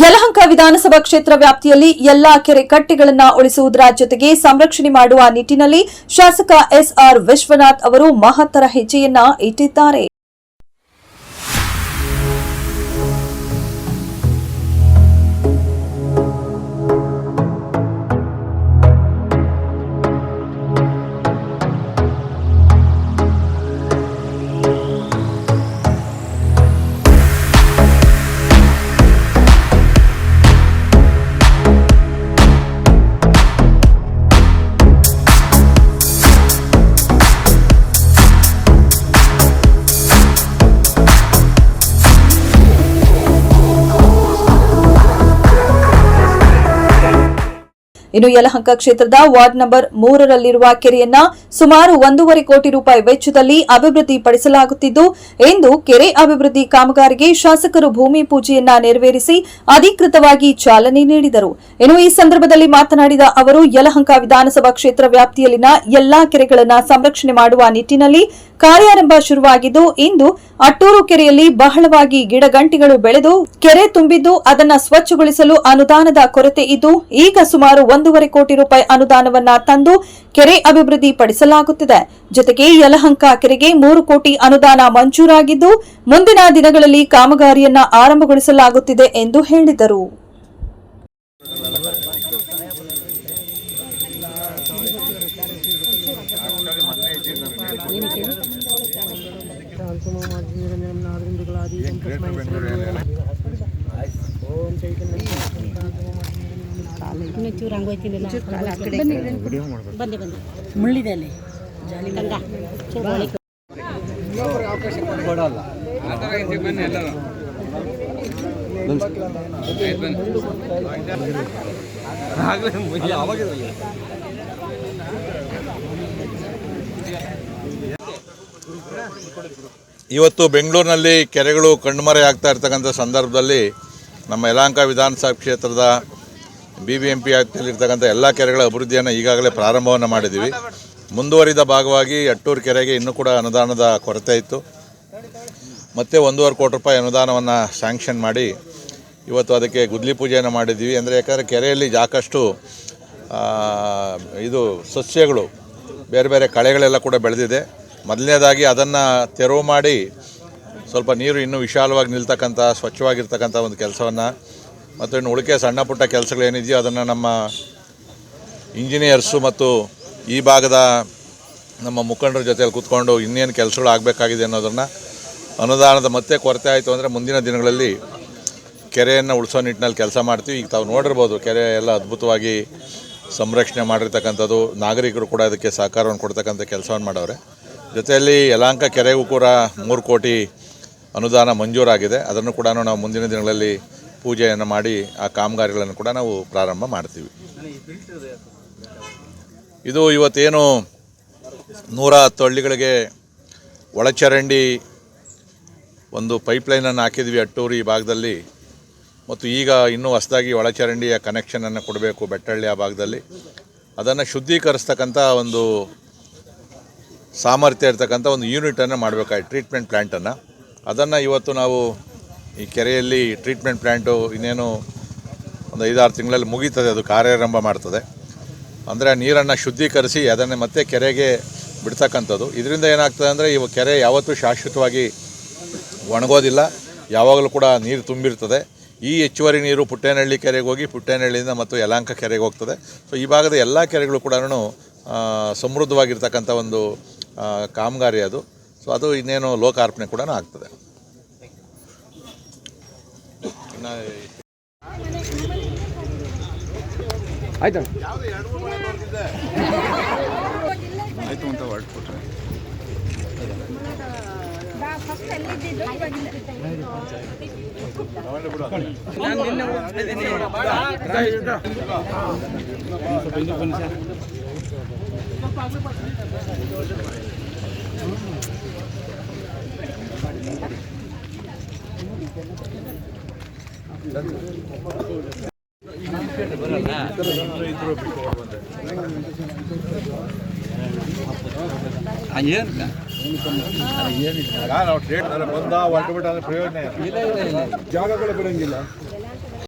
ಯಲಹಂಕ ವಿಧಾನಸಭಾ ಕ್ಷೇತ್ರ ವ್ಯಾಪ್ತಿಯಲ್ಲಿ ಎಲ್ಲಾ ಕೆರೆ ಕಟ್ಟೆಗಳನ್ನು ಉಳಿಸುವುದರ ಜೊತೆಗೆ ಸಂರಕ್ಷಣೆ ಮಾಡುವ ನಿಟ್ಟಿನಲ್ಲಿ ಶಾಸಕ ಎಸ್ಆರ್ ವಿಶ್ವನಾಥ್ ಅವರು ಮಹತ್ತರ ಹೆಜ್ಜೆಯನ್ನ ಇಟ್ಟಿದ್ದಾರೆ. ಇನ್ನು ಯಲಹಂಕ ಕ್ಷೇತ್ರದ ವಾರ್ಡ್ ನಂಬರ್ 3ರಲ್ಲಿರುವ ಕೆರೆಯನ್ನ ಸುಮಾರು 1.5 ಕೋಟಿ ರೂಪಾಯಿ ವೆಚ್ಚದಲ್ಲಿ ಅಭಿವೃದ್ಧಿಪಡಿಸಲಾಗುತ್ತಿದ್ದು, ಇಂದು ಕೆರೆ ಅಭಿವೃದ್ಧಿ ಕಾಮಗಾರಿಗೆ ಶಾಸಕರು ಭೂಮಿ ಪೂಜೆಯನ್ನ ನೆರವೇರಿಸಿ ಅಧಿಕೃತವಾಗಿ ಚಾಲನೆ ನೀಡಿದರು. ಇನ್ನು ಈ ಸಂದರ್ಭದಲ್ಲಿ ಮಾತನಾಡಿದ ಅವರು, ಯಲಹಂಕ ವಿಧಾನಸಭಾ ಕ್ಷೇತ್ರ ವ್ಯಾಪ್ತಿಯಲ್ಲಿನ ಎಲ್ಲಾ ಕೆರೆಗಳನ್ನು ಸಂರಕ್ಷಣೆ ಮಾಡುವ ನಿಟ್ಟಿನಲ್ಲಿ ಕಾರ್ಯಾರಂಭ ಶುರುವಾಗಿದ್ದು, ಇಂದು ಅಟ್ಟೂರು ಕೆರೆಯಲ್ಲಿ ಬಹಳವಾಗಿ ಗಿಡಗಂಟಿಗಳು ಬೆಳೆದು ಕೆರೆ ತುಂಬಿದ್ದು ಅದನ್ನು ಸ್ವಚ್ಛಗೊಳಿಸಲು ಅನುದಾನದ ಕೊರತೆ ಇದ್ದು, ಈಗ ಸುಮಾರು 1.5 ಕೋಟಿ ರೂಪಾಯಿ ಅನುದಾನವನ್ನ ತಂದು ಕೆರೆ ಅಭಿವೃದ್ಧಿ ಪಡಿಸಲಾಗುತ್ತಿದೆ. ಜೊತೆಗೆ ಯಲಹಂಕ ಕೆರೆಗೆ 3 ಕೋಟಿ ಅನುದಾನ ಮಂಜೂರಾಗಿದ್ದು, ಮುಂದಿನ ದಿನಗಳಲ್ಲಿ ಕಾಮಗಾರಿಯನ್ನ ಆರಂಭಗೊಳಿಸಲಾಗುತ್ತಿದೆ ಎಂದು ಹೇಳಿದರು. ಮುಳ್ಳಿದಲ್ಲಿ ಇವತ್ತು ಬೆಂಗಳೂರಿನಲ್ಲಿ ಕೆರೆಗಳು ಕಣ್ಮರೆಯಾಗ್ತಾ ಇರ್ತಕ್ಕಂಥ ಸಂದರ್ಭದಲ್ಲಿ ನಮ್ಮ ಯಲಹಂಕ ವಿಧಾನಸಭಾ ಕ್ಷೇತ್ರದ BBMP ವ್ಯಾಪ್ತಿಯಲ್ಲಿರ್ತಕ್ಕಂಥ ಎಲ್ಲ ಕೆರೆಗಳ ಅಭಿವೃದ್ಧಿಯನ್ನು ಈಗಾಗಲೇ ಪ್ರಾರಂಭವನ್ನು ಮಾಡಿದ್ದೀವಿ. ಮುಂದುವರಿದ ಭಾಗವಾಗಿ ಅಟ್ಟೂರು ಕೆರೆಗೆ ಇನ್ನೂ ಕೂಡ ಅನುದಾನದ ಕೊರತೆ ಇತ್ತು. ಮತ್ತೆ 1.5 ಕೋಟಿ ರೂಪಾಯಿ ಅನುದಾನವನ್ನು ಸ್ಯಾಂಕ್ಷನ್ ಮಾಡಿ ಇವತ್ತು ಅದಕ್ಕೆ ಗುದ್ಲಿ ಪೂಜೆಯನ್ನು ಮಾಡಿದ್ದೀವಿ. ಅಂದರೆ ಯಾಕಂದರೆ ಕೆರೆಯಲ್ಲಿ ಸಾಕಷ್ಟು ಸಸ್ಯಗಳು ಬೇರೆ ಬೇರೆ ಕಳೆಗಳೆಲ್ಲ ಕೂಡ ಬೆಳೆದಿದೆ. ಮೊದಲನೇದಾಗಿ ಅದನ್ನು ತೆರವು ಮಾಡಿ ಸ್ವಲ್ಪ ನೀರು ಇನ್ನೂ ವಿಶಾಲವಾಗಿ ನಿಲ್ತಕ್ಕಂಥ ಸ್ವಚ್ಛವಾಗಿರ್ತಕ್ಕಂಥ ಒಂದು ಕೆಲಸವನ್ನು ಮತ್ತು ಇನ್ನು ಉಳಿಕೆ ಸಣ್ಣ ಪುಟ್ಟ ಕೆಲಸಗಳೇನಿದೆಯೋ ಅದನ್ನು ನಮ್ಮ ಇಂಜಿನಿಯರ್ಸು ಮತ್ತು ಈ ಭಾಗದ ನಮ್ಮ ಮುಖಂಡರ ಜೊತೆಯಲ್ಲಿ ಕೂತ್ಕೊಂಡು ಇನ್ನೇನು ಕೆಲಸಗಳು ಆಗಬೇಕಾಗಿದೆ ಅನ್ನೋದನ್ನು ಅನುದಾನದ ಮತ್ತೆ ಕೊರತೆ ಆಯಿತು ಅಂದರೆ ಮುಂದಿನ ದಿನಗಳಲ್ಲಿ ಕೆರೆಯನ್ನು ಉಳಿಸೋ ನಿಟ್ಟಿನಲ್ಲಿ ಕೆಲಸ ಮಾಡ್ತೀವಿ. ಈಗ ತಾವು ನೋಡಿರ್ಬೋದು, ಕೆರೆ ಎಲ್ಲ ಅದ್ಭುತವಾಗಿ ಸಂರಕ್ಷಣೆ ಮಾಡಿರ್ತಕ್ಕಂಥದ್ದು, ನಾಗರಿಕರು ಕೂಡ ಅದಕ್ಕೆ ಸಹಕಾರವನ್ನು ಕೊಡ್ತಕ್ಕಂಥ ಕೆಲಸವನ್ನು ಮಾಡವ್ರೆ. ಜೊತೆಯಲ್ಲಿ ಯಲಹಂಕ ಕೆರೆಗೂ ಕೂಡ 3 ಕೋಟಿ ಅನುದಾನ ಮಂಜೂರಾಗಿದೆ. ಅದನ್ನು ಕೂಡ ನಾವು ಮುಂದಿನ ದಿನಗಳಲ್ಲಿ ಪೂಜೆಯನ್ನು ಮಾಡಿ ಆ ಕಾಮಗಾರಿಗಳನ್ನು ಕೂಡ ನಾವು ಪ್ರಾರಂಭ ಮಾಡ್ತೀವಿ. ಇದು ಇವತ್ತೇನು 110 ಹಳ್ಳಿಗಳಿಗೆ ಒಳಚರಂಡಿ ಒಂದು ಪೈಪ್ಲೈನನ್ನು ಹಾಕಿದ್ವಿ ಅಟ್ಟೂರು ಈ ಭಾಗದಲ್ಲಿ, ಮತ್ತು ಈಗ ಇನ್ನೂ ಹೊಸದಾಗಿ ಒಳಚರಂಡಿಯ ಕನೆಕ್ಷನನ್ನು ಕೊಡಬೇಕು ಬೆಟ್ಟಹಳ್ಳಿ ಆ ಭಾಗದಲ್ಲಿ. ಅದನ್ನು ಶುದ್ಧೀಕರಿಸ್ತಕ್ಕಂಥ ಒಂದು ಸಾಮರ್ಥ್ಯ ಇರ್ತಕ್ಕಂಥ ಒಂದು ಯೂನಿಟನ್ನು ಮಾಡಬೇಕಾಗಿ ಟ್ರೀಟ್ಮೆಂಟ್ ಪ್ಲ್ಯಾಂಟನ್ನು, ಅದನ್ನು ಇವತ್ತು ನಾವು ಈ ಕೆರೆಯಲ್ಲಿ ಟ್ರೀಟ್ಮೆಂಟ್ ಪ್ಲ್ಯಾಂಟು ಇನ್ನೇನು ಒಂದು 5-6 ತಿಂಗಳಲ್ಲಿ ಮುಗೀತದೆ, ಅದು ಕಾರ್ಯಾರಂಭ ಮಾಡ್ತದೆ. ಅಂದರೆ ನೀರನ್ನು ಶುದ್ಧೀಕರಿಸಿ ಅದನ್ನೇ ಮತ್ತೆ ಕೆರೆಗೆ ಬಿಡ್ತಕ್ಕಂಥದ್ದು. ಇದರಿಂದ ಏನಾಗ್ತದೆ ಅಂದರೆ ಇವು ಕೆರೆ ಯಾವತ್ತೂ ಶಾಶ್ವತವಾಗಿ ಒಣಗೋದಿಲ್ಲ, ಯಾವಾಗಲೂ ಕೂಡ ನೀರು ತುಂಬಿರ್ತದೆ. ಈ ಹೆಚ್ಚುವರಿ ನೀರು ಪುಟ್ಟೇನಹಳ್ಳಿ ಕೆರೆಗೆ ಹೋಗಿ ಪುಟ್ಟೇನಹಳ್ಳಿಯಿಂದ ಮತ್ತು ಯಲಹಂಕ ಕೆರೆಗೆ ಹೋಗ್ತದೆ. ಸೊ ಈ ಭಾಗದ ಎಲ್ಲ ಕೆರೆಗಳು ಕೂಡ ಸಮೃದ್ಧವಾಗಿರ್ತಕ್ಕಂಥ ಒಂದು ಕಾಮಗಾರಿ ಅದು. ಸೊ ಅದು ಇನ್ನೇನು ಲೋಕಾರ್ಪಣೆ ಕೂಡ ಆಗ್ತದೆ. ಆಯ್ತು ಅಂತ ಹೊರಟ್ಬಿಟ್ರೆ ನಾವು ಟ್ರೇಡ್ ಬಂದ ಹೊರಟುಬಿಟ್ಟ ಪ್ರಯೋಜನ ಜಾಗಗಳು ಬಿಡಂಗಿಲ್ಲ.